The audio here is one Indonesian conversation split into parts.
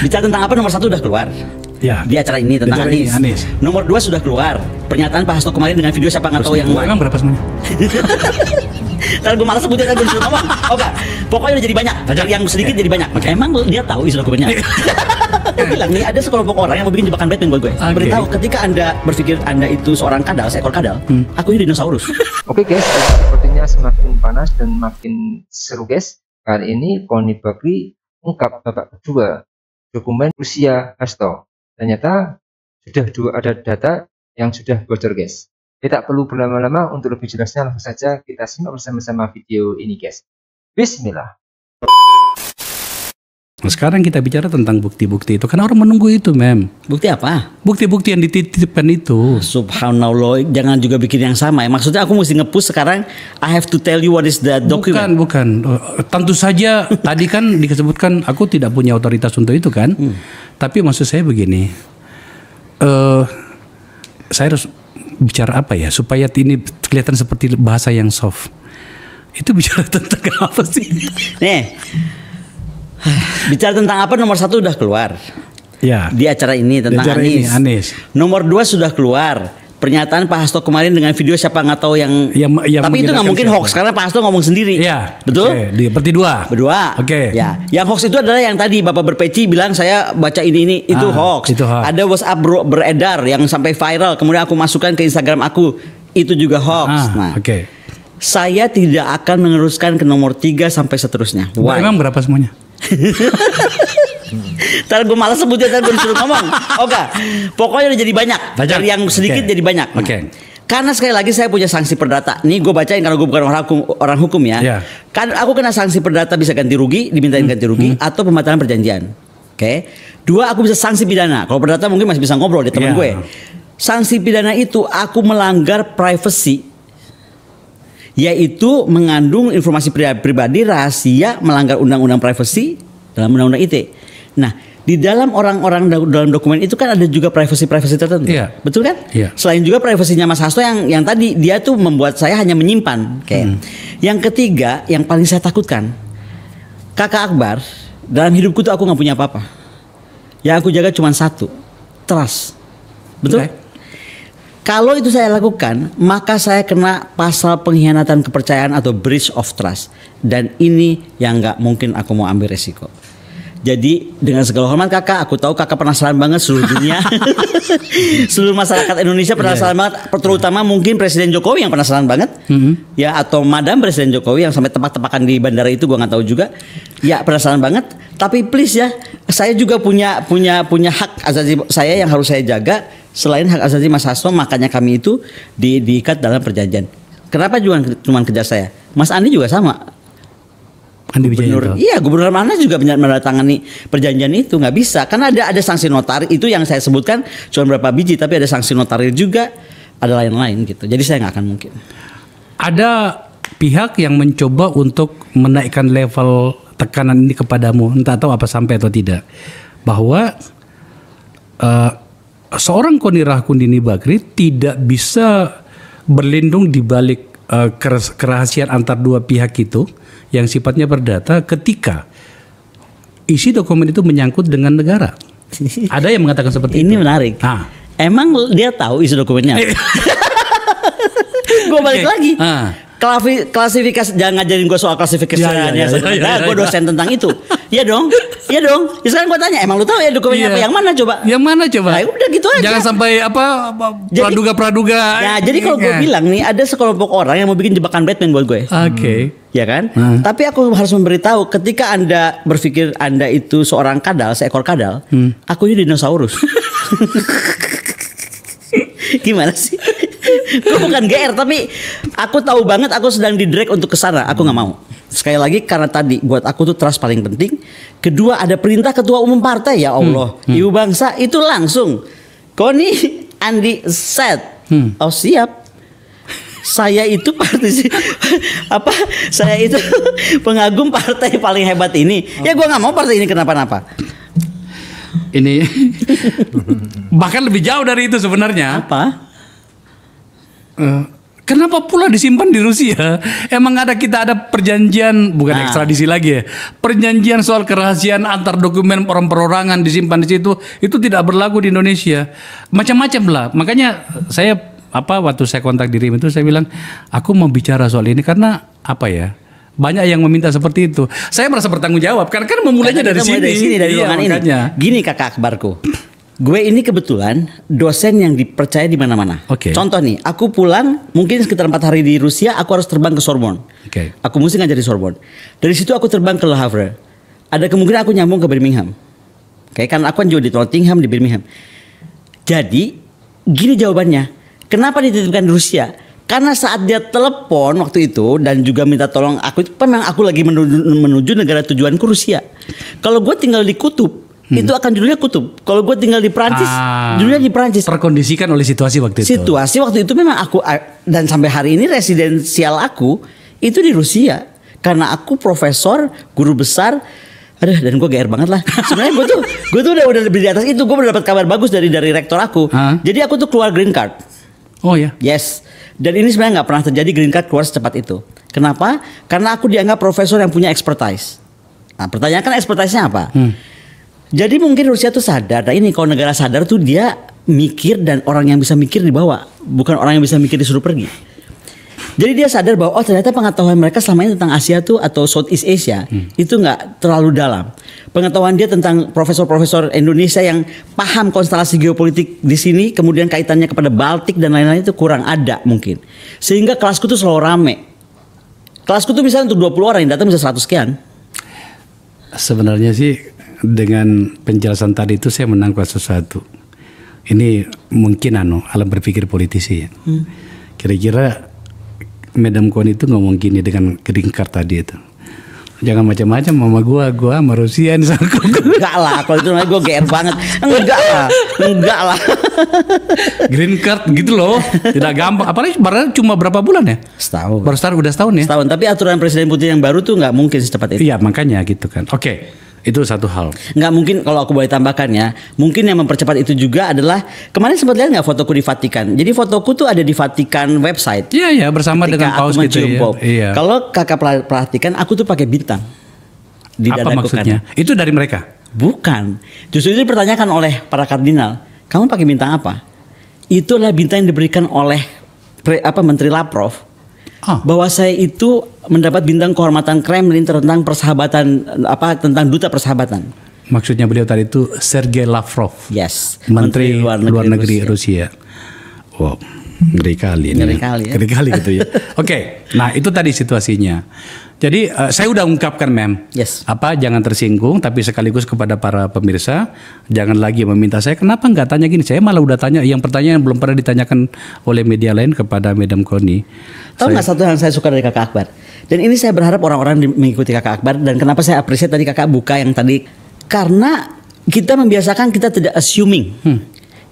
Bicara tentang apa, nomor 1 udah keluar. Ya. Di acara ini tentang Anies. Nomor 2 sudah keluar. Pernyataan Pak Hasto kemarin dengan video siapa nggak tahu yang Emang berapa semuanya? Ntar gue malas sebutnya, ntar gue disuruh ngomong. Oke, pokoknya udah jadi banyak. Yang sedikit jadi banyak. Emang dia tahu isi dokumennya? Gue bilang nih, ada sekelompok orang yang mau bikin jebakan Batman buat gue. Beritahu ketika Anda berpikir Anda itu seorang kadal, seekor kadal, aku ini dinosaurus. Oke guys, sepertinya semakin panas dan makin seru guys. Kali ini Poni Bakri ungkap babak kedua dokumen usia Hasto. Ternyata sudah ada data yang sudah bocor guys. Kita perlu berlama-lama, untuk lebih jelasnya langsung saja kita simak bersama-sama video ini guys. Bismillah. Nah, sekarang kita bicara tentang bukti-bukti itu, karena orang menunggu itu, Mem. Bukti apa? Bukti-bukti yang dititipkan itu. Subhanallah, jangan juga bikin yang sama ya. Maksudnya aku mesti nge-push sekarang, I have to tell you what is the document. Bukan. Tentu saja tadi kan disebutkan aku tidak punya otoritas untuk itu kan. Tapi maksud saya begini, saya harus bicara apa ya supaya ini kelihatan seperti bahasa yang soft. Itu bicara tentang apa sih? Nih, bicara tentang apa, nomor 1 udah keluar. Ya. Di acara ini tentang Anies. Nomor 2 sudah keluar. Pernyataan Pak Hasto kemarin dengan video siapa nggak tahu yang tapi itu nggak mungkin hoax karena Pak Hasto ngomong sendiri. Iya. Betul? Berdua. Oke. Ya. Yang hoax itu adalah yang tadi Bapak berpeci bilang saya baca ini itu hoax. Itu hoax. Ada WhatsApp beredar yang sampai viral, kemudian aku masukkan ke Instagram aku, itu juga hoax. Saya tidak akan meneruskan ke nomor 3 sampai seterusnya. Emang berapa semuanya? Ntar gue malas sebutnya, ntar gue disuruh ngomong. Oke, pokoknya udah jadi banyak. Dari yang sedikit jadi banyak. Karena sekali lagi saya punya sanksi perdata. Nih gue bacain karena gue bukan orang hukum ya. Kan aku kena sanksi perdata, bisa ganti rugi, dimintain ganti rugi atau pembatalan perjanjian. Oke. 2, aku bisa sanksi pidana. Kalau perdata mungkin masih bisa ngobrol di teman gue. Sanksi pidana itu aku melanggar privacy, yaitu mengandung informasi pribadi rahasia, melanggar undang-undang privacy dalam undang-undang ITE. Nah, di dalam orang-orang dalam dokumen itu kan ada juga privacy tertentu. Betul kan? Selain juga privasinya Mas Hasto yang tadi dia tuh membuat saya hanya menyimpan. Yang ketiga, yang paling saya takutkan, Kakak Akbar, dalam hidupku tuh aku nggak punya apa-apa. Yang aku jaga cuma 1, trust. Betul? Kalau itu saya lakukan, maka saya kena pasal pengkhianatan kepercayaan atau breach of trust. Dan ini yang nggak mungkin aku mau ambil resiko. Jadi dengan segala hormat kakak, aku tahu kakak penasaran banget, seluruh dunia, seluruh masyarakat Indonesia penasaran banget, terutama mungkin Presiden Jokowi yang penasaran banget, ya, atau Madam Presiden Jokowi yang sampai tebak-tebakan di bandara itu gua nggak tahu juga, ya penasaran banget. Tapi please ya, saya juga punya hak asasi saya yang harus saya jaga selain hak asasi Mas Hasto, makanya kami itu diikat dalam perjanjian. Kenapa cuma kejar saya? Mas Andi juga sama. Gubernur mana juga menandatangani perjanjian itu, nggak bisa karena ada sanksi notaris itu yang saya sebutkan cuma berapa biji, tapi ada sanksi notaris juga, ada lain-lain gitu. Jadi saya nggak akan mungkin. Ada pihak yang mencoba untuk menaikkan level tekanan ini kepadamu, entah tahu apa sampai atau tidak, bahwa seorang Koni Rahakundini Bakri tidak bisa berlindung di balik kerahasiaan antar dua pihak itu yang sifatnya perdata ketika isi dokumen itu menyangkut dengan negara. Ada yang mengatakan seperti itu. Ini menarik. Emang dia tahu isi dokumennya? Gue balik lagi. Klasifikasi, jangan ngajarin gue soal klasifikasinya. Gue dosen tentang itu. Iya dong. Ya sekarang gue tanya, emang lu tahu ya dokumennya apa? Yang mana coba? Nah, udah gitu aja. Jangan sampai praduga. Ya, jadi kalau gue bilang nih, ada sekelompok orang yang mau bikin jebakan Batman buat gue. Ya kan? Tapi aku harus memberitahu, ketika Anda berpikir Anda itu seorang kadal, seekor kadal, aku ini dinosaurus. Gimana sih? Gue bukan GR, tapi aku tahu banget aku sedang didrag untuk kesana. Aku nggak mau. Sekali lagi karena tadi buat aku tuh trust paling penting. Kedua, ada perintah ketua umum partai, ya Allah, ibu bangsa itu langsung Koni Andi set. Oh siap. Saya itu saya itu pengagum partai paling hebat ini. Ya gue nggak mau partai ini kenapa-napa. Ini bahkan lebih jauh dari itu sebenarnya. Apa? Kenapa pula disimpan di Rusia? Emang kita ada perjanjian, bukan ekstradisi lagi ya. Perjanjian soal kerahasiaan antar dokumen orang perorangan disimpan di situ, itu tidak berlaku di Indonesia. Macam-macam lah. Makanya saya waktu saya kontak diri itu saya bilang, aku mau bicara soal ini karena banyak yang meminta seperti itu. Saya merasa bertanggung jawab karena memulainya dari sini. Dari ruangan ini. Gini kakak akbarku. Gue ini kebetulan dosen yang dipercaya di mana-mana. Contoh nih, aku pulang mungkin sekitar 4 hari di Rusia, aku harus terbang ke Sorbonne. Aku mesti ngajar di Sorbonne. Dari situ aku terbang ke Le Havre. Ada kemungkinan aku nyambung ke Birmingham. Karena aku kan juga di Nottingham, di Birmingham. Jadi, gini jawabannya. Kenapa dititipkan di Rusia? Karena saat dia telepon waktu itu dan juga minta tolong aku, memang aku lagi menuju negara tujuanku Rusia. Kalau gue tinggal di Kutub, itu akan judulnya Kutub. Kalau gue tinggal di Perancis, judulnya di Perancis. Terkondisikan oleh situasi waktu itu. Situasi waktu itu memang aku, dan sampai hari ini residensial aku itu di Rusia. Karena aku profesor, guru besar. Aduh, dan gue GR banget lah. Sebenarnya gue tuh udah lebih di atas itu. Gue udah dapat kabar bagus dari rektor aku. Jadi aku tuh keluar green card. Oh ya? Yes. Dan ini sebenarnya nggak pernah terjadi green card keluar secepat itu. Kenapa? Karena aku dianggap profesor yang punya expertise. Nah, pertanyaan kan expertise-nya apa? Jadi mungkin Rusia tuh sadar, nah ini kalau negara sadar tuh dia mikir dan orang yang bisa mikir dibawa, bukan orang yang bisa mikir disuruh pergi. Jadi dia sadar bahwa ternyata pengetahuan mereka selama ini tentang Asia tuh atau Southeast Asia itu nggak terlalu dalam. Pengetahuan dia tentang profesor-profesor Indonesia yang paham konstelasi geopolitik di sini, kemudian kaitannya kepada Baltik dan lain-lain itu kurang ada mungkin. Sehingga kelasku tuh selalu rame. Kelasku tuh misalnya untuk 20 orang yang datang bisa 100 sekian. Sebenarnya sih dengan penjelasan tadi itu saya menangkap sesuatu. Ini mungkin alam berpikir politisi ya. Kira-kira Madam Kony itu ngomong gini dengan green card tadi itu. Jangan macam-macam mama gua sama Rusia nih. Enggak lah, kalau itu namanya gue GR banget. Enggak lah. Green card gitu loh, tidak gampang. Apalagi cuma berapa bulan ya? Setahun. Baru udah setahun ya? Setahun, tapi aturan Presiden Putin yang baru tuh nggak mungkin secepat itu. Iya makanya gitu kan. Itu satu hal. Nggak mungkin, kalau aku boleh tambahkan ya. Mungkin yang mempercepat itu juga adalah kemarin sempat lihat nggak fotoku di Vatikan. Jadi fotoku tuh ada di Vatikan website. Iya bersama dengan paus gitu ya. Iya. Kalau kakak perhatikan, aku tuh pakai bintang di dadaku. Apa maksudnya? Kan. Itu dari mereka? Bukan. Justru itu dipertanyakan oleh para kardinal. Kamu pakai bintang apa? Itu adalah bintang yang diberikan oleh Menteri Lavrov. Bahwa saya itu mendapat bintang kehormatan Kremlin tentang persahabatan, tentang duta persahabatan. Maksudnya beliau tadi itu Sergei Lavrov. Yes. Menteri Luar Negeri Rusia. Wow, ngeri kali ini. Ngeri kali gitu ya. Nah itu tadi situasinya. Jadi saya udah ungkapkan Yes. Jangan tersinggung, tapi sekaligus kepada para pemirsa jangan lagi meminta saya kenapa nggak tanya gini. Saya malah udah tanya yang pertanyaan yang belum pernah ditanyakan oleh media lain kepada Madam Kony. Tahu nggak satu yang saya suka dari kakak Akbar? Dan ini saya berharap orang-orang mengikuti kakak Akbar. Dan kenapa saya appreciate tadi kakak buka yang tadi? Karena kita membiasakan kita tidak assuming.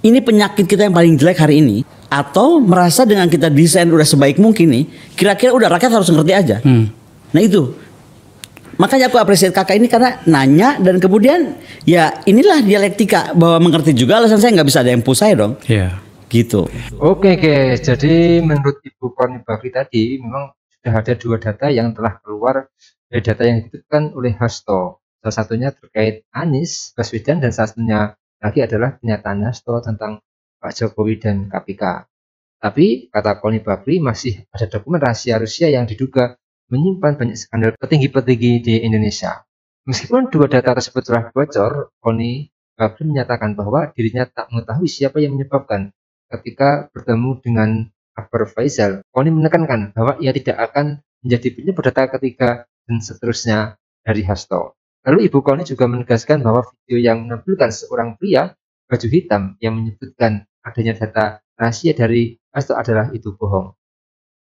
Ini penyakit kita yang paling jelek hari ini. Atau merasa dengan kita desain udah sebaik mungkin nih, kira-kira udah rakyat harus ngerti aja. Nah itu, makanya aku apresiasi kakak ini karena nanya dan kemudian ya inilah dialektika bahwa mengerti juga, alasan saya nggak bisa ada yang push saya dong. Iya. Gitu. Oke guys, jadi menurut Ibu Kony Bakri tadi memang sudah ada 2 data yang telah keluar dari data yang ditutupkan oleh Hasto. Salah satunya terkait Anies Baswedan dan salah satunya lagi adalah pernyataan Hasto tentang Pak Jokowi dan KPK. Tapi kata Kony Bakri masih ada dokumen rahasia Rusia yang diduga menyimpan banyak skandal petinggi-petinggi di Indonesia. Meskipun 2 data tersebut telah bocor, Kony Bakri menyatakan bahwa dirinya tak mengetahui siapa yang menyebabkan. Ketika bertemu dengan Akbar Faisal, Kony menekankan bahwa ia tidak akan menjadi penyebab data ketiga dan seterusnya dari Hasto. Lalu Ibu Kony juga menegaskan bahwa video yang menampilkan seorang pria baju hitam yang menyebutkan adanya data rahasia dari Hasto adalah itu bohong.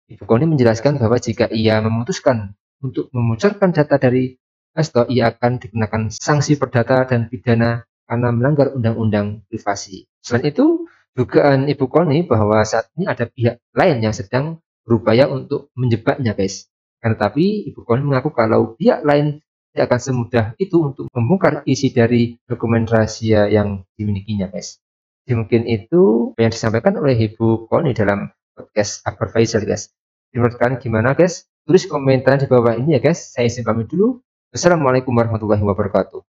Ibu Kony menjelaskan bahwa jika ia memutuskan untuk memunculkan data dari Hasto, ia akan dikenakan sanksi perdata dan pidana karena melanggar undang-undang privasi. Selain itu, dugaan Ibu Kony bahwa saat ini ada pihak lain yang sedang berupaya untuk menjebaknya, guys. Tetapi Ibu Kony mengaku kalau pihak lain tidak akan semudah itu untuk membongkar isi dari dokumen rahasia yang dimilikinya, guys. Jadi mungkin itu yang disampaikan oleh Ibu Kony dalam podcast Akbar Faisal guys. Menurut kalian gimana guys? Tulis komentar di bawah ini ya guys. Saya izin pamit dulu. Wassalamualaikum warahmatullahi wabarakatuh.